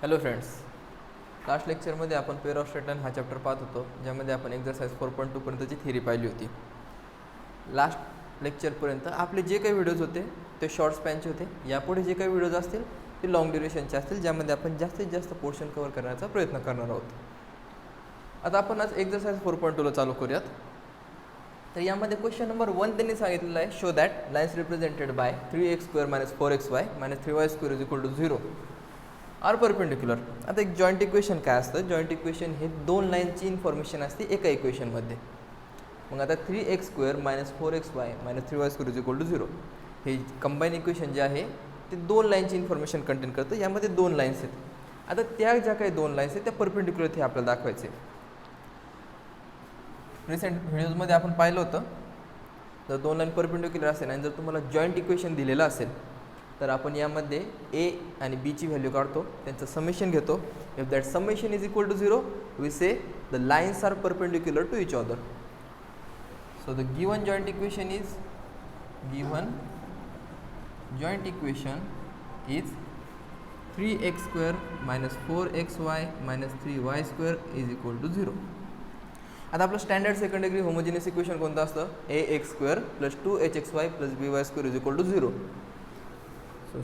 Hello friends, last लेक्चरमध्ये आपण pair of straight line हा चॅप्टर पाहत होतो, ज्यामध्ये आपण एक्झरसाइज 4.2 पर्यंतची थिअरी पाहिली होती. लास्ट लेक्चरपर्यंत आपले जे काही व्हिडिओज होते ते शॉर्ट स्पॅनचे होते. यापुढे जे काही व्हिडिओज असतील ते लॉंग ड्युरेशनचे असतील, ज्यामध्ये आपण जास्तीत जास्त पोर्शन कव्हर करण्याचा प्रयत्न करणार आहोत. आता आपण आज एक्झरसाइज 4.2ला चालू करूयात. तर यामध्ये क्वेश्चन नंबर 1 त्यांनी सांगितलेलं आहे, show that lines represented by 3x² - 4xy - 3y² = 0 are perpendicular. आता एक जॉईंट इक्वेशन काय असतं? जॉईंट इक्वेशन हे दोन लाईनची इन्फॉर्मेशन असते एका इक्वेशनमध्ये. मग आता 3x² - 4xy - 3y² = 0 हे कंबाईन इक्वेशन जे आहे ते दोन लाईनची इन्फॉर्मेशन कंटेन करतं. यामध्ये दोन लाईन्स आहेत. आता त्या ज्या काही दोन लाईन्स आहेत त्या परपेंडिक्युलर हे आपल्याला दाखवायचे. रिसेंट व्हिडिओजमध्ये आपण पाहिलं होतं, जर दोन लाईन परपेंडिक्युलर असेल आणि जर तुम्हाला जॉईंट इक्वेशन दिलेलं असेल तर आपण यामध्ये ए आणि बीची व्हॅल्यू काढतो, त्यांचं समेशन घेतो. If that summation is equal to 0 we say the lines are perpendicular to each other. So the given joint equation is is 3x² - 4xy - 3y² = 0. आता आपलं standard second degree homogeneous equation कोणतं असतं? ax² + 2hxy + by² = 0. So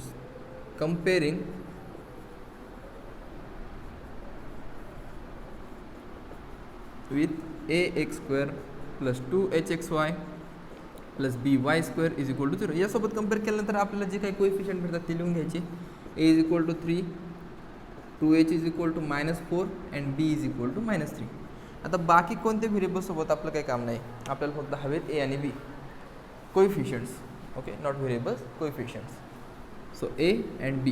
comparing with ax² + 2hxy + by² = 0. यासोबत compare केल्यानंतर आपल्याला जे काही coefficient भेटतात ते लिहून घ्यायचे. a = 3, 2h = -4 and b = -3. आता बाकी कोणत्या व्हेरिएबल्ससोबत आपलं काही काम नाही. आपल्याला फक्त हवेत ए आणि B coefficients. Okay, not variables, coefficients. So a and b.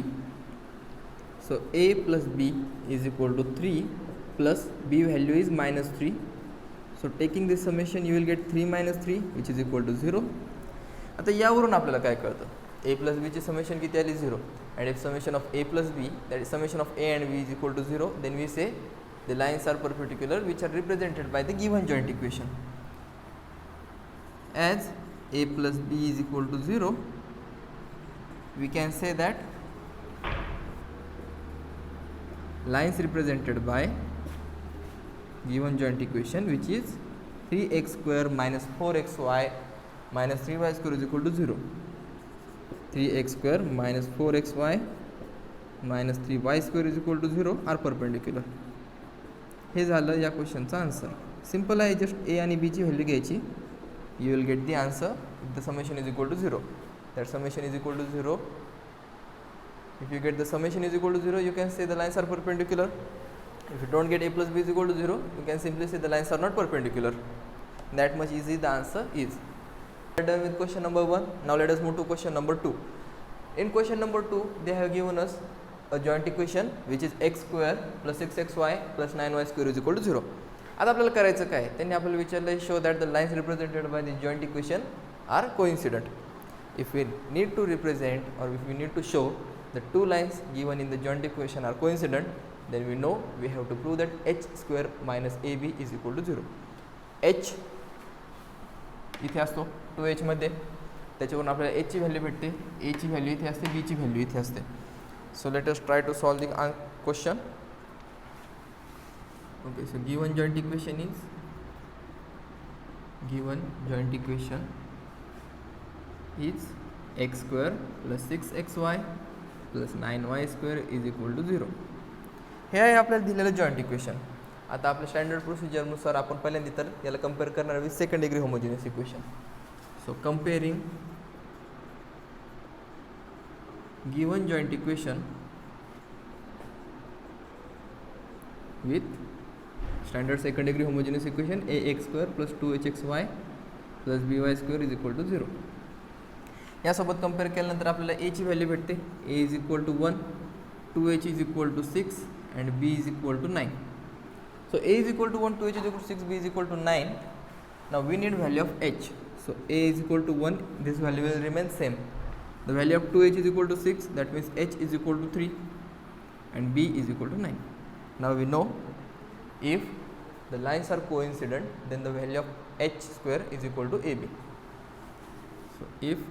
So a plus b is equal to 3 plus b value is -3. So taking this summation you will get 3 - 3 which is equal to 0. आता यावरून आपल्याला काय कळतं? a plus b ची summation किती आली? 0. And if summation of a plus b, that is summation of a and b is equal to 0, then we say the lines are perpendicular which are represented by the given joint equation. As a plus b is equal to 0, we can say that lines represented by given joint equation which is 3x² - 4xy - 3y² = 0. 3x² - 4xy - 3y² = 0 are perpendicular. हे झालं या क्वेश्चनचा answer. Simple आहे, just A आणि बीची value घ्यायची. You will get the answer if the summation is equal to 0. That summation is equal to 0. If you get the summation is equal to 0, you can say the lines are perpendicular. If you don't get a plus b is equal to 0, you can simply say the lines are not perpendicular. That much easy the answer is. We are done with question number 1. Now let us move to question number 2. In question number 2, they have given us a joint equation which is x² + 6xy + 9y² = 0. आता आपल्याला करायचं काय? त्यांनी आपल्याला विचारलं, show that the lines represented by the joint equation are coincident. If we need to represent or if we need to show the two lines given in the joint equation are coincident, then we know we have to prove that h² - ab is equal to 0. h इथे असतो 2h मध्ये, त्याच्यावरून आपल्याला h ची value भेटते, a ची value इथे असते, b ची व्हॅल्यू इथे असते. So let us try to solve the question. Okay, so given joint equation is x² + 6xy + 9y² = 0. हे आहे आपल्याला दिलेलं जॉईंट इक्वेशन. आता आपल्या स्टँडर्ड प्रोसिजरनुसार आपण पहिल्यांदा तर याला कम्पेअर करणार with second degree homogeneous equation. So comparing given joint equation with standard second degree homogeneous equation ax² + 2hxy + by² = 0. यासोबत कम्पेअर केल्यानंतर आपल्याला ए ची व्हॅल्यू भेटते. a = 1, 2h = 6 and b = 9. So a = 1, 2h = 6, b = 9. Now we need value of h. So a = 1, this value will remain same. The value of 2h = 6, that means h = 3 and b = 9. Now we know if the lines are coincident, then the value of h² is equal to ab. So if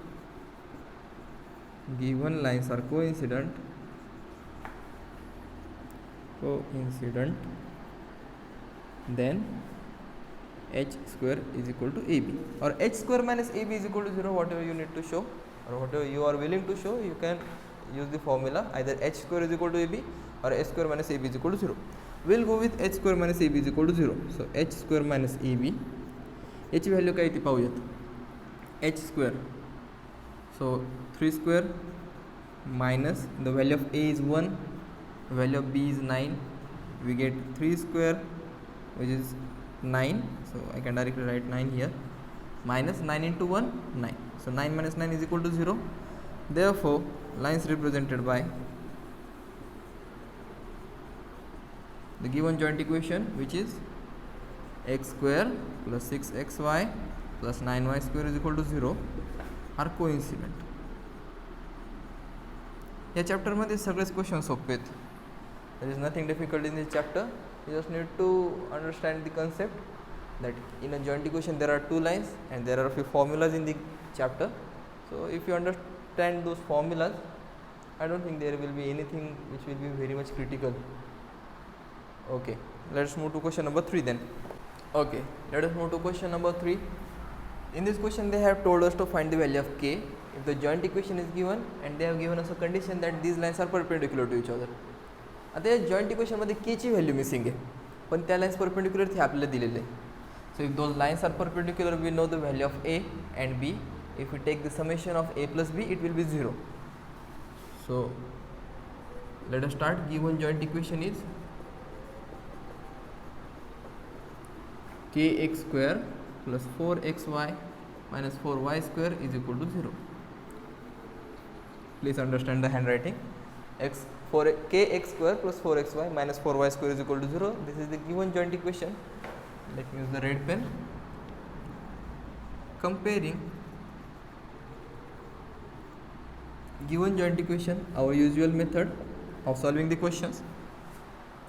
given lines are coincident, coincident, then h square is equal to ab, or h square minus ab is equal to 0, whatever you need to show or whatever you are willing to show, you can use the formula either h square is equal to ab or h square minus ab is equal to 0. We'll go with h square minus ab is equal to 0. So h square minus ab, h value काय ती पाहूयात. h square, so 3 square minus the value of a is 1, value of b is 9, we get 3 square which is 9, so I can directly write 9 here, minus 9 into 1, 9, so 9 minus 9 is equal to 0. Therefore lines represented by the given joint equation, which is x square plus 6xy plus 9y square is equal to 0, are coincident. या चॅप्टरमध्ये सगळेच question सोपे आहेत. there is nothing difficult in this chapter. You just need to understand the concept that in a joint equation there are two lines and there are a few formulas in the chapter. So if you understand those formulas, I don't think there will be anything which will be very much critical. Okay, let's move to question number 3 then. Okay, let us move to question number 3. In this question they have told us to find the value of k if the joint equation is given and they have given us a condition that these lines are perpendicular to each other. आता या joint इक्वेशनमध्ये के ची value missing आहे, पण त्या lines perpendicular ते आपल्याला दिलेले आहे. So if those lines are perpendicular we know the value of A and B. If you take the summation of a plus b it will be 0. So let us start. Given joint equation is kx square plus 4xy minus 4y square is equal to 0. Please understand the handwriting. Kx square plus 4xy minus 4y square is equal to 0. This is the given joint equation. Let me use the red pen. Comparing given joint equation, our usual method of solving the questions.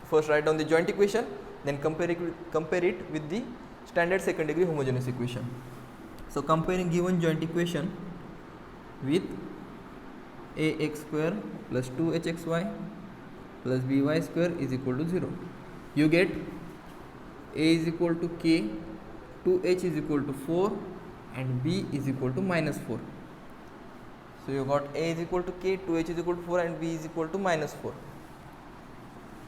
First write down the joint equation, then compare it with the standard second degree homogeneous equation. So comparing given joint equation with ax square plus 2hxy plus by square is equal to 0. You get a is equal to k, 2h is equal to 4 and b is equal to minus 4. So you got a is equal to k, 2h is equal to 4 and b is equal to minus 4.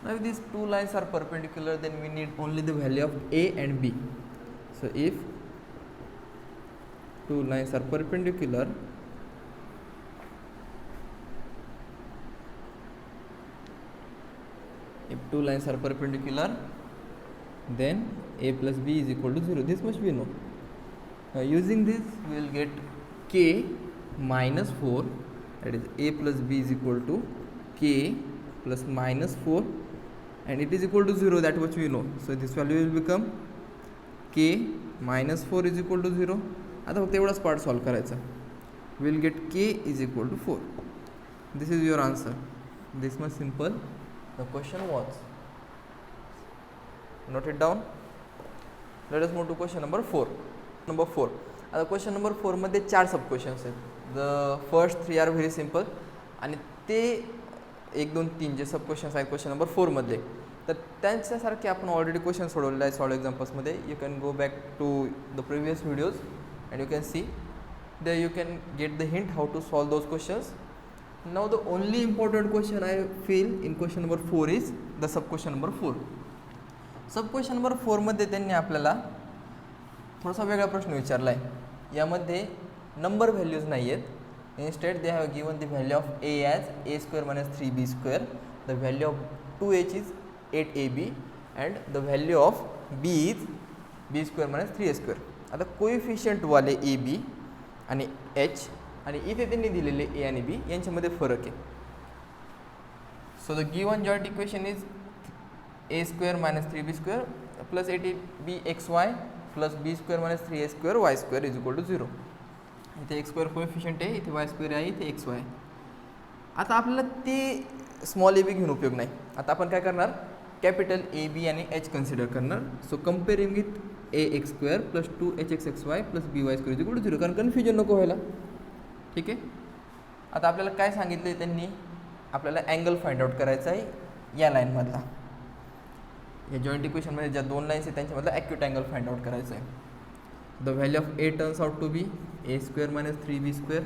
Now if these two lines are perpendicular, then we need only the value of a and b. So if two lines are perpendicular, then a plus b is equal to 0. This much we know. Now using this we will get k minus 4, that is a plus b is equal to k plus minus 4 and it is equal to 0, that much we know. So this value will become k minus 4 is equal to 0. आता फक्त एवढाच part solve करायचा. we will get k is equal to 4. This is your answer. This much simple the question was. Note it down. Let us move to question number 4. आता question number 4 मध्ये 4 sub questions आहेत. The first 3 are very simple आणि ते 1 2 3 जे सब questions आहेत question number 4 मधले, तर त्यांच्यासारखे आपण ऑलरेडी क्वेश्चन सोडवलेले आहे सॉल्व एक्झाम्पल्समध्ये. You can go back to the previous videos and you can see there you can get the hint how to solve those questions. Now the only important question I feel in question number 4 is the sub question number 4. सब question number 4 मध्ये त्यांनी आपल्याला थोडासा वेगळा प्रश्न विचारला आहे. यामध्ये नंबर व्हॅल्यूज नाही आहेत. Instead they have given the value of A as A square minus 3b square, the value of 2h is 8ab and the value of b is b square minus 3a square. आता कोइफिशियंटवाले ए B आणि H आणि इथे त्यांनी दिलेले ए आणि B यांच्यामध्ये फरक आहे. So the given joint equation is A square minus 3b square plus 8bxy plus b square minus 3a square Y square is equal to 0. इथे एक्स स्क्वेअर कोएफिशियंट आहे, इथे वाय स्क्वेअर आहे, इथे एक्स वाय. आता आपल्याला ते स्मॉल ए बी घेऊन उपयोग नाही. आता आपण काय करणार, कॅपिटल ए बी आणि एच कन्सिडर करणार. So comparing with A X square plus 2hxxy plus B Y square is equal to 0, कारण कन्फ्युजन नको व्हायला. ठीक आहे. आता आपल्याला काय सांगितलं आहे त्यांनी, आपल्याला अँगल फाइंड आउट करायचा आहे या लाईनमधला. या जॉईंट इक्वेशनमध्ये ज्या दोन लाईन्स आहेत त्यांच्यामधला ॲक्यूट अँगल फाइंड आउट करायचं आहे. The value of A turns out to be A square minus 3b square.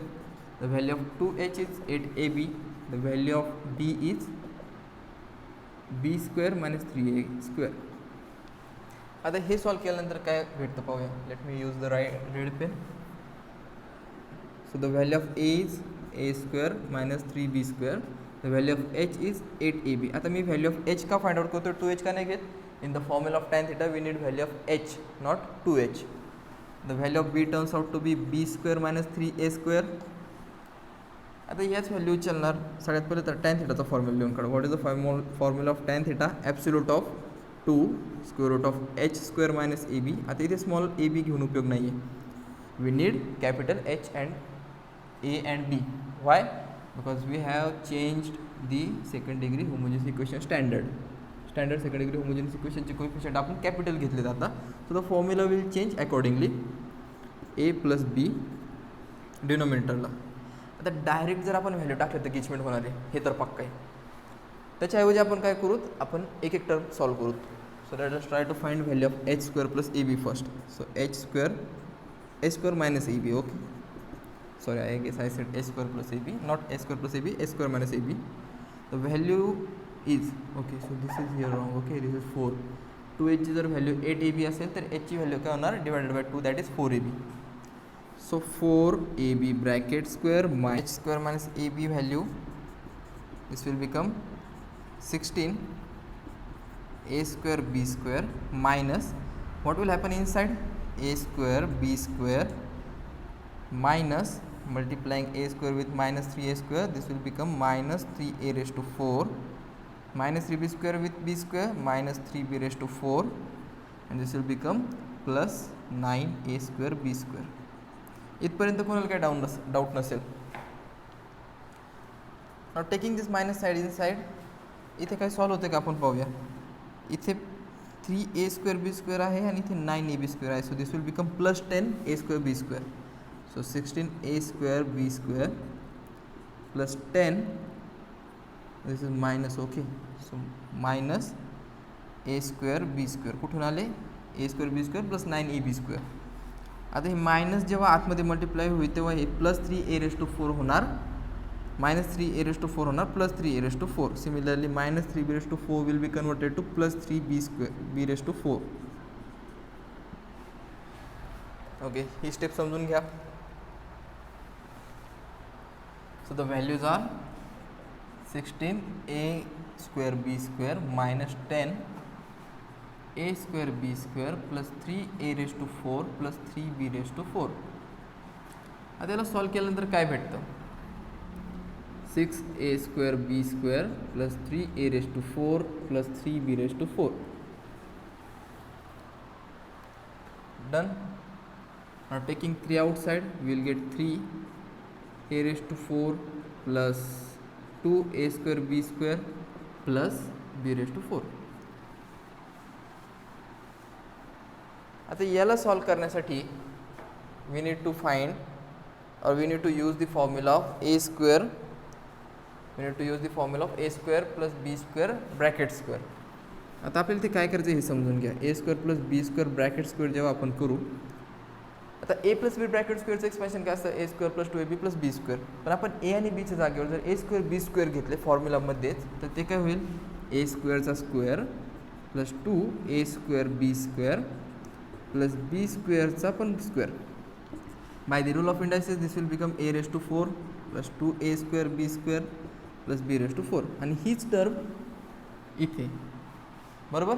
The value of 2h is 8ab. The value of b is b square minus 3a square. आता हे solve केल्यानंतर काय भेटतं पाहूया. Let me use the red pen. So the value of A is A square minus 3b square. The value of H is 8ab. आता मी value of H का find out करतो, 2h का नाही घेत. In the formula of tan theta we need value of H not 2h. The value of B turns out to be B square minus 3a square. आता याच value उचलणार. सगळ्यात पहिले तर tan थीटाचा फॉर्म्युला लिहून काढू. What is the formula of tan theta? Absolute of 2 square root of H square minus A B. आता इथे स्मॉल ए बी घेऊन उपयोग नाही आहे. We need capital H and A and B. Why? Because we have changed the second degree homogeneous equation standard second degree homogeneous इक्वेशनचे coefficient आपण capital घेतलेत आता. So the formula will change accordingly. A plus B डिनोमिनेटरला. आता direct जर आपण value टाकलं तर गिचमेंट होणार आहे, हे तर पक्का आहे. त्याच्याऐवजी आपण काय करूत, आपण एक एक टर्म सॉल्व करूत. So let us try to find value of H square plus A B first. So H square minus A B. Okay, sorry, I guess I said a square plus ab, not a square plus ab, a square minus ab. The value is, okay, so this is here wrong. Okay, this is 4. 2h ची जर value 8ab असेल तर h ची value काय होणार, divided by 2, that is 4ab. So 4ab bracket square h square minus ab value, this will become 16 a square b square minus what will happen inside, a square b square minus multiplying a square with minus 3a square, this will become minus 3a raised to 4 minus 3b square with b square minus 3b raised to 4 and this will become plus 9a square b square. इथपर्यंत कोणाला काय doubt नसेल. Now taking this minus side in side, इथे काय solve होते का आपण पाहूया. इथे 3a square b square आहे आणि इथे 9ab square आहे. So this will become plus 10a square b square. So 16a square b square plus 10, this is minus, okay, so minus a square b square. कुठून आले, a square b square plus 9ab square. आता हे minus जेव्हा आतमध्ये multiply होईल तेव्हा हे plus 3a raised to 4 होणार, minus 3a raised to 4 होणार, plus 3a raised to 4. Similarly minus 3b raised to 4 will be converted to plus 3b square b raised to 4. Okay, he step समजून घ्या. So the values are 16a square b square minus 10 a square b square plus 3a raised to 4 plus 3b raised to 4. आता याला solve केल्यानंतर काय भेटतं, 6a square b square plus 3a raised to 4 plus 3b raised to 4. Done. Now taking 3 outside, we will get 3a raised to 4 plus 2a square b square plus b raised to 4. आता याला solve करण्यासाठी we need to find or we need to use the formula of a square. We need to use the formula of a square plus b square bracket square. आता आपल्याला ते काय करायचं हे समजून घ्या. a square plus b square bracket square जेव्हा आपण करू, आता a प्लस बी ब्रॅकेट स्क्वेअरचं एक्सपेन्शन काय असतं, a square plus 2ab plus b square. पण आपण a आणि bच्या जागेवर जर a स्क्वेअर b स्क्वेअर घेतले फॉर्म्युलामध्येच तर ते काय होईल, a स्क्वेअरचा square plus 2a square b square plus b स्क्वेअरचा पण square. By the rule of indices this will become a raise to 4 plus 2a square b square plus b raise to 4. आणि हीच टर्म इथे, बरोबर,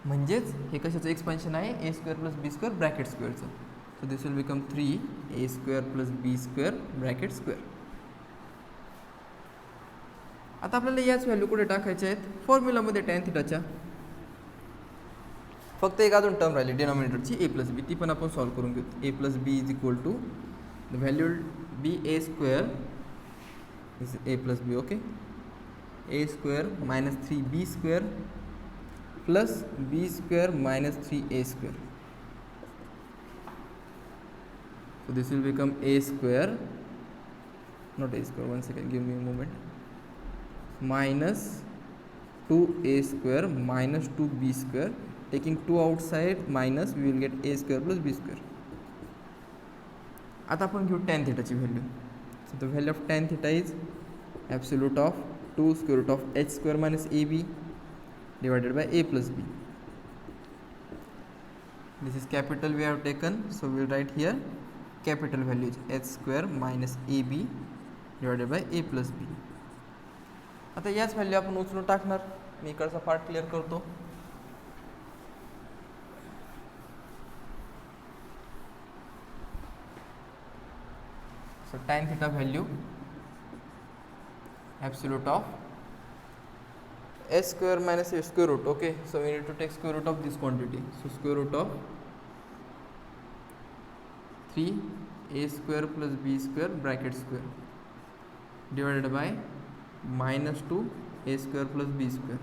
म्हणजेच हे कशाचं expansion आहे, a square plus b square bracket स्क्वेअरचं. So this will become 3a square plus b square bracket square. आता आपल्याला याच व्हॅल्यू कुठे टाकायच्या आहेत, फॉर्म्युलामध्ये tan थीटाच्या. फक्त एक अजून टर्म राहिली डिनॉमिनेटरची a प्लस बी, ती पण आपण सॉल्व करून घेऊ. a plus B is equal to the value B a square is a plus B. Okay, a square minus 3b square plus b square minus 3a square. So this will become a square, not a square, one second, give me a moment, minus 2a square minus 2b square. Taking 2 outside minus, we will get a square plus b square. आता आपण घेऊ tan थीटाची value. So the value of tan theta is absolute of 2 square root of h square minus ab divided by a plus b. This is capital we have taken, so we will write here capital value is h square minus ab divided by a plus b. आता याच value आपण उचलून टाकणार. मी इकडचा part clear करतो. So tan theta value absolute of s square minus a square root. Okay, so we need to take square root of this quantity. So square root of 3 a square plus b square bracket square divided by minus 2 a square plus b square.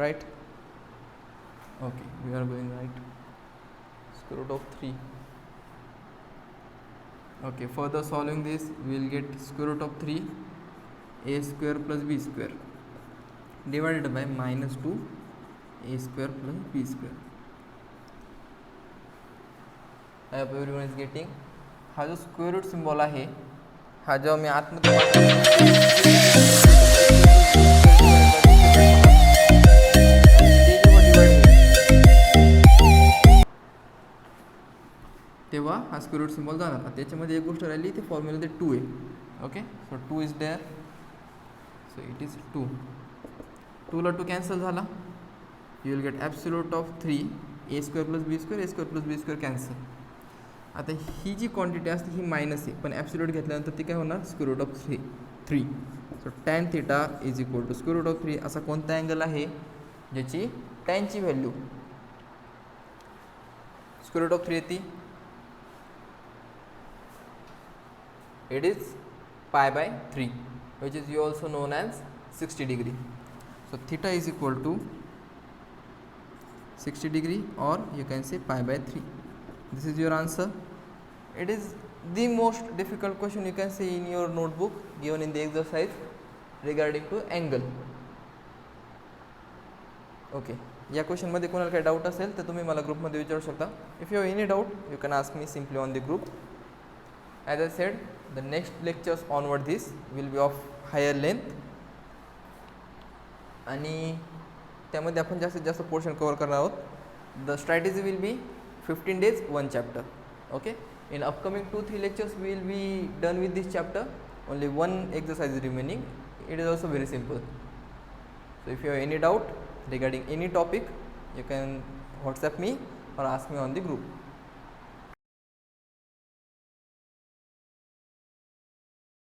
Right? Okay, we are going right. Square root of 3. Okay, further solving this, we will get square root of 3 a square plus b square divided by minus 2 a square plus b square. I hope everyone is getting. हा जो square root symbol आहे, हा जेव्हा मी आतमध्ये तेव्हा हा square root symbol जाणार. त्याच्यामध्ये एक गोष्ट राहिली, ते फॉर्म्युला 2 आहे. Okay, so 2 is there, so it is 2. 2 ला 2 कॅन्सल झाला. You will get absolute of 3 A square plus B square, A square plus B square cancel. आता ही जी क्वांटिटी असते ही मायनस आहे, पण ॲब्सोल्यूट घेतल्यानंतर ती काय होणार, square root of 3. So tan theta is equal to square root of 3. असा कोणता अँगल आहे ज्याची टॅनची व्हॅल्यू स्क्वेअर रूट ऑफ 3 येते? It is pi by 3, which is you also known as 60 degree. So theta is equal to 60 degree, or you can say pi by 3. This is your answer. It is the most difficult question you can say in your notebook given in the exercise regarding to angle. Okay, या question मध्ये कोणाला काही doubt असेल तर तुम्ही मला ग्रुपमध्ये विचारू शकता. If you have any doubt you can ask me simply on the group. As I said, the next lectures onward this will be of higher length, आणि त्यामध्ये आपण जास्तीत जास्त पोर्शन कवर करणार आहोत. The strategy will be 15 days 1 chapter. Okay, in upcoming 2-3 lectures we will be done with this chapter. Only one exercise is remaining. It is also very simple. So if you have any doubt regarding any topic, you can WhatsApp me or ask me on the group.